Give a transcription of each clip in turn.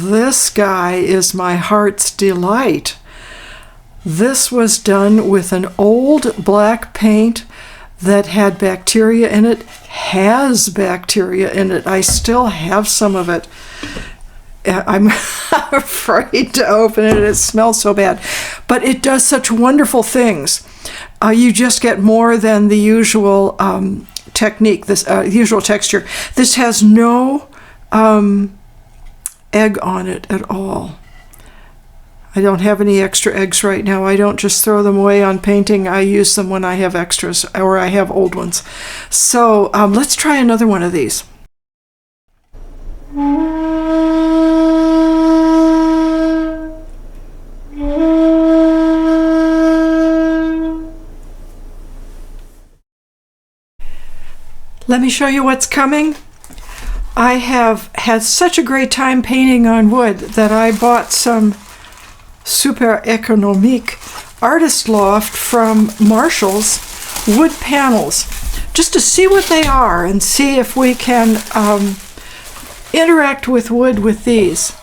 this guy is my heart's delight. This was done with an old black paint that had bacteria in it, has bacteria in it. I still have some of it. I'm afraid to open it. It smells so bad. But it does such wonderful things. You just get more than the usual technique, this usual texture. This has no egg on it at all. I don't have any extra eggs right now. I don't just throw them away on painting. I use them when I have extras or I have old ones. So let's try another one of these. Let me show you what's coming. I have had such a great time painting on wood that I bought some Super Economique Artist Loft from Marshall's wood panels, just to see what they are and see if we can interact with wood with these.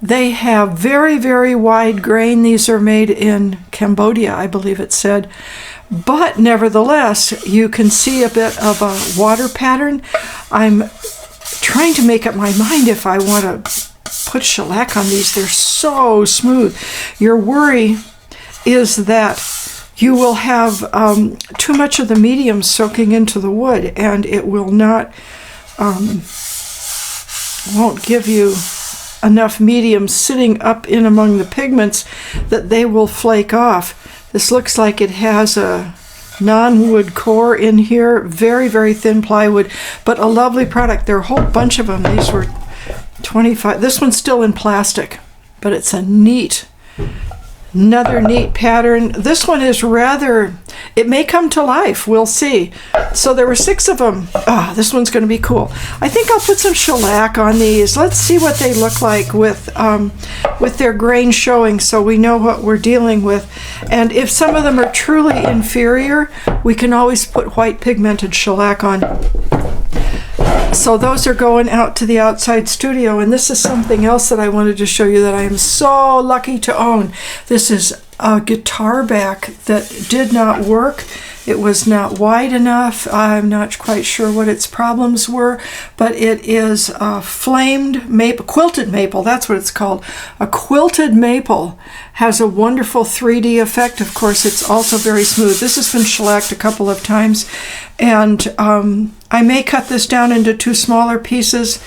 They have very, very wide grain. These are made in Cambodia, I believe it said. But nevertheless, you can see a bit of a water pattern. I'm trying to make up my mind if I want to put shellac on these. They're so smooth. Your worry is that you will have too much of the medium soaking into the wood, and it will not, won't give you enough medium sitting up in among the pigments that they will flake off. This looks like it has a non-wood core in here, very, very thin plywood, but a lovely product. There are a whole bunch of them. These were 25. This one's still in plastic, but it's a neat, another neat pattern. This one is rather, it may come to life. We'll see. So there were 6 of them. This one's going to be cool. I think I'll put some shellac on these. Let's see what they look like with their grain showing, so we know what we're dealing with. And if some of them are truly inferior, we can always put white pigmented shellac on. So those are going out to the outside studio, and this is something else that I wanted to show you that I am so lucky to own. This is a guitar back that did not work. It was not wide enough. I'm not quite sure what its problems were, but it is a flamed maple, quilted maple, that's what it's called. A quilted maple has a wonderful 3D effect. Of course, it's also very smooth. This has been shellacked a couple of times, and I may cut this down into 2 smaller pieces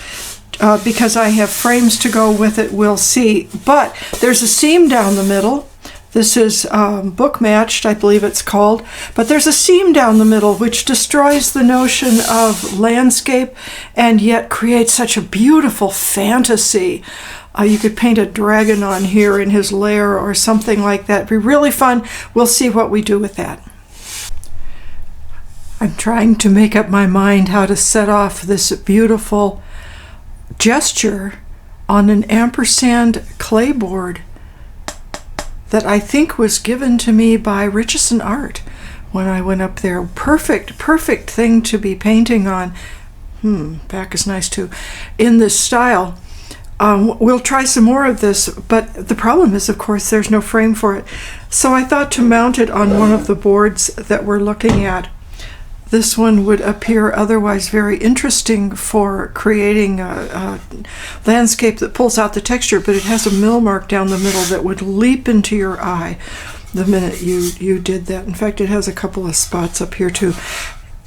because I have frames to go with it. We'll see. But there's a seam down the middle. This is book matched, I believe it's called, but there's a seam down the middle which destroys the notion of landscape and yet creates such a beautiful fantasy. You could paint a dragon on here in his lair or something like that. It'd be really fun. We'll see what we do with that. I'm trying to make up my mind how to set off this beautiful gesture on an Ampersand clay board that I think was given to me by Richardson Art when I went up there. Perfect, perfect thing to be painting on. Back is nice too. In this style. We'll try some more of this, but the problem is, of course, there's no frame for it. So I thought to mount it on one of the boards that we're looking at. This one would appear otherwise very interesting for creating a landscape that pulls out the texture, but it has a mill mark down the middle that would leap into your eye the minute you did that. In fact, it has a couple of spots up here too.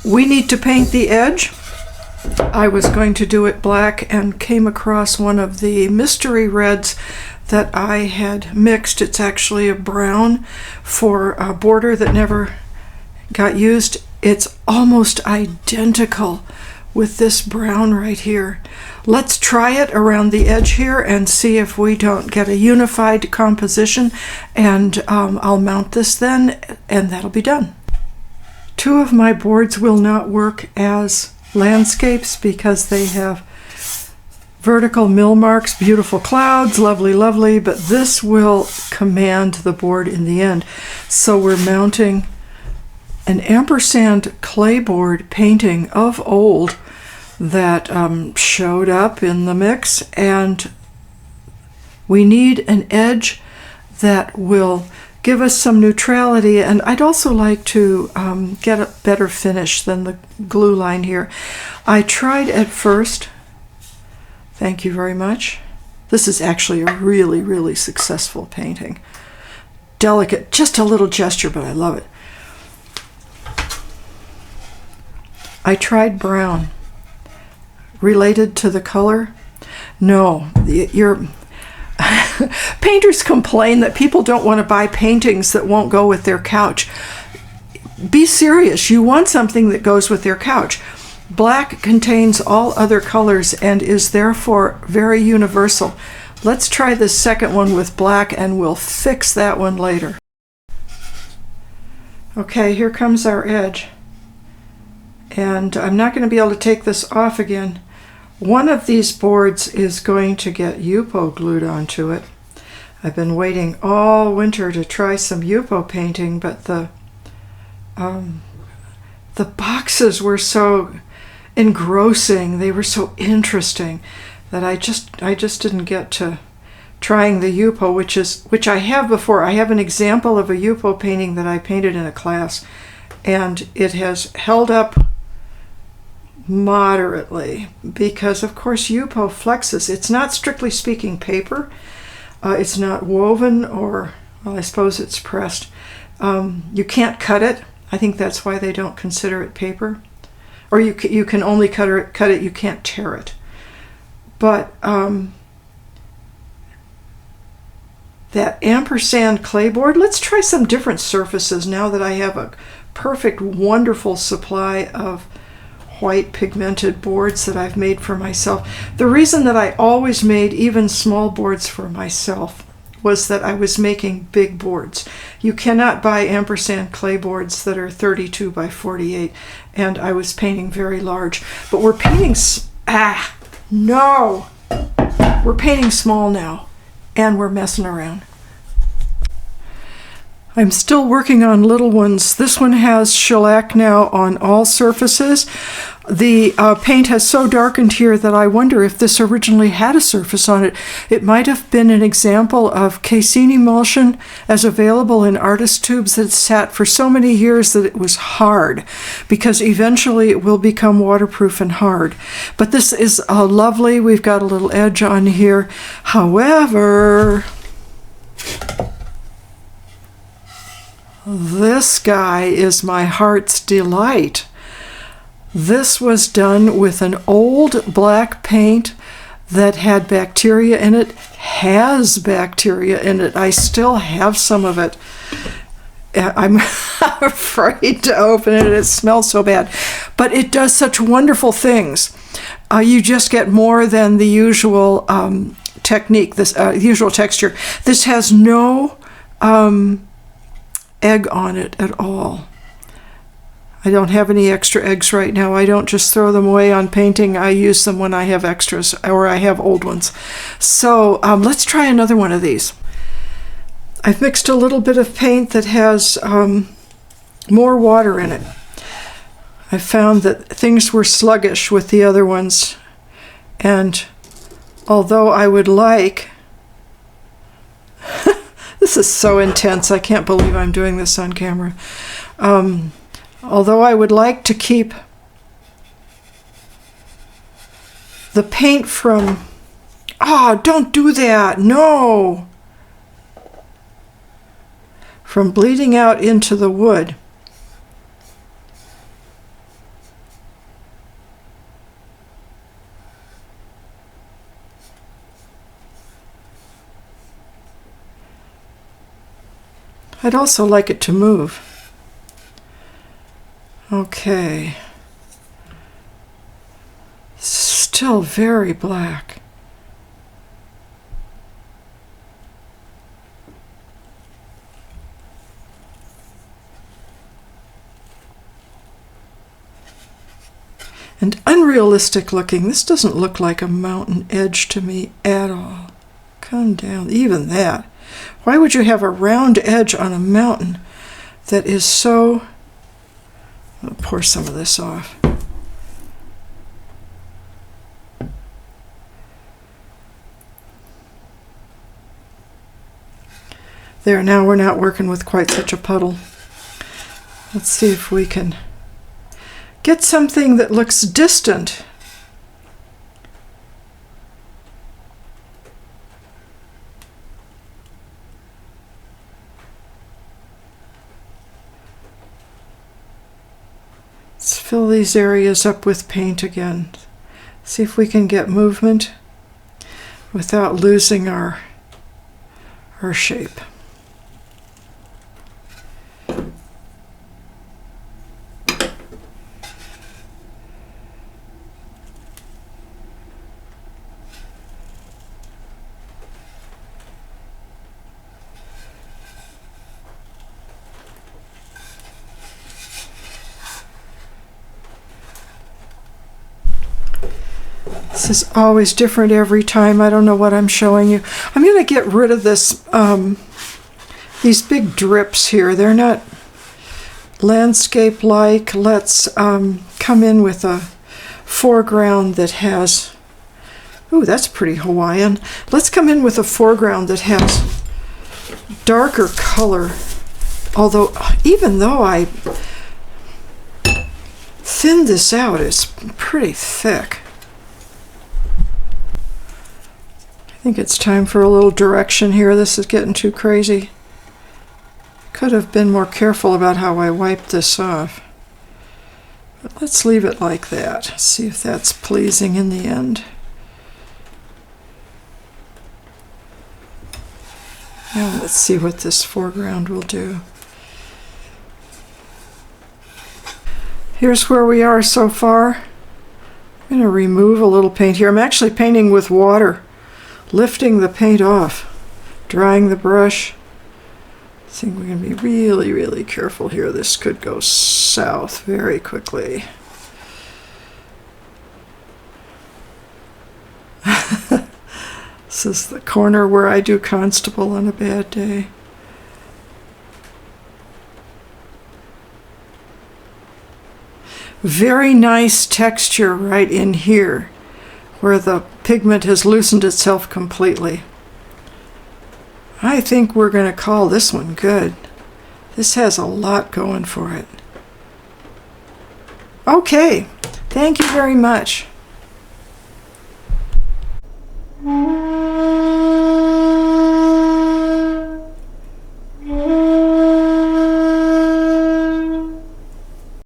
We need to paint the edge. I was going to do it black and came across one of the mystery reds that I had mixed. It's actually a brown for a border that never got used. It's almost identical with this brown right here. Let's try it around the edge here and see if we don't get a unified composition, and I'll mount this then, and that'll be done. 2 of my boards will not work as landscapes because they have vertical mill marks, beautiful clouds, lovely, lovely, but this will command the board in the end. So we're mounting an Ampersand clayboard painting of old that showed up in the mix, and We need an edge that will give us some neutrality, and I'd also like to get a better finish than the glue line here. I tried at first, thank you very much. This is actually a really, really successful painting. Delicate, just a little gesture, but I love it. I tried brown. Related to the color? No, painters complain that people don't want to buy paintings that won't go with their couch. Be serious, you want something that goes with their couch. Black contains all other colors and is therefore very universal. Let's try this second one with black and we'll fix that one later. Okay, here comes our edge. And I'm not going to be able to take this off again. One of these boards is going to get Yupo glued onto it. I've been waiting all winter to try some Yupo painting, but the boxes were so engrossing, they were so interesting that I just didn't get to trying the Yupo, which I have before. I have an example of a Yupo painting that I painted in a class, and it has held up moderately because, of course, Yupo flexes. It's not strictly speaking paper. It's not woven, or, well, I suppose it's pressed. You can't cut it. I think that's why they don't consider it paper. Or you can only cut it, you can't tear it. But that Ampersand clay board, let's try some different surfaces now that I have a perfect, wonderful supply of white pigmented boards that I've made for myself. The reason that I always made even small boards for myself was that I was making big boards. You cannot buy Ampersand clay boards that are 32 by 48, and I was painting very large. But we're painting, no! We're painting small now, and we're messing around. I'm still working on little ones. This one has shellac now on all surfaces. The paint has so darkened here that I wonder if this originally had a surface on it. It might have been an example of Casein emulsion as available in artist tubes that sat for so many years that it was hard, because eventually it will become waterproof and hard. But this is lovely. We've got a little edge on here. However, this guy is my heart's delight. This was done with an old black paint that had bacteria in it, has bacteria in it. I still have some of it. I'm afraid to open it. It smells so bad. But it does such wonderful things. You just get more than the usual technique, this usual texture. This has no egg on it at all. I don't have any extra eggs right now. I don't just throw them away on painting. I use them when I have extras or I have old ones. So let's try another one of these. I've mixed a little bit of paint that has more water in it. I found that things were sluggish with the other ones, and although I would like this is so intense, I can't believe I'm doing this on camera. Although I would like to keep the paint from, don't do that, no! From bleeding out into the wood. I'd also like it to move. Okay. Still very black. And unrealistic looking. This doesn't look like a mountain edge to me at all. Come down, even that. Why would you have a round edge on a mountain that is so... I'll pour some of this off. There, now we're not working with quite such a puddle. Let's see if we can get something that looks distant. Let's fill these areas up with paint again. See if we can get movement without losing our shape. This is always different every time. I don't know what I'm showing you. I'm going to get rid of this, these big drips here. They're not landscape-like. Let's come in with a foreground that has, ooh, that's pretty Hawaiian. Let's come in with a foreground that has darker color. Although, even though I thinned this out, it's pretty thick. I think it's time for a little direction here. This is getting too crazy. Could have been more careful about how I wiped this off. But let's leave it like that. See if that's pleasing in the end. Now let's see what this foreground will do. Here's where we are so far. I'm going to remove a little paint here. I'm actually painting with water. Lifting the paint off, drying the brush. I think we're going to be really, really careful here. This could go south very quickly. This is the corner where I do constable on a bad day. Very nice texture right in here, where the pigment has loosened itself completely. I think we're going to call this one good. This has a lot going for it. Okay, thank you very much.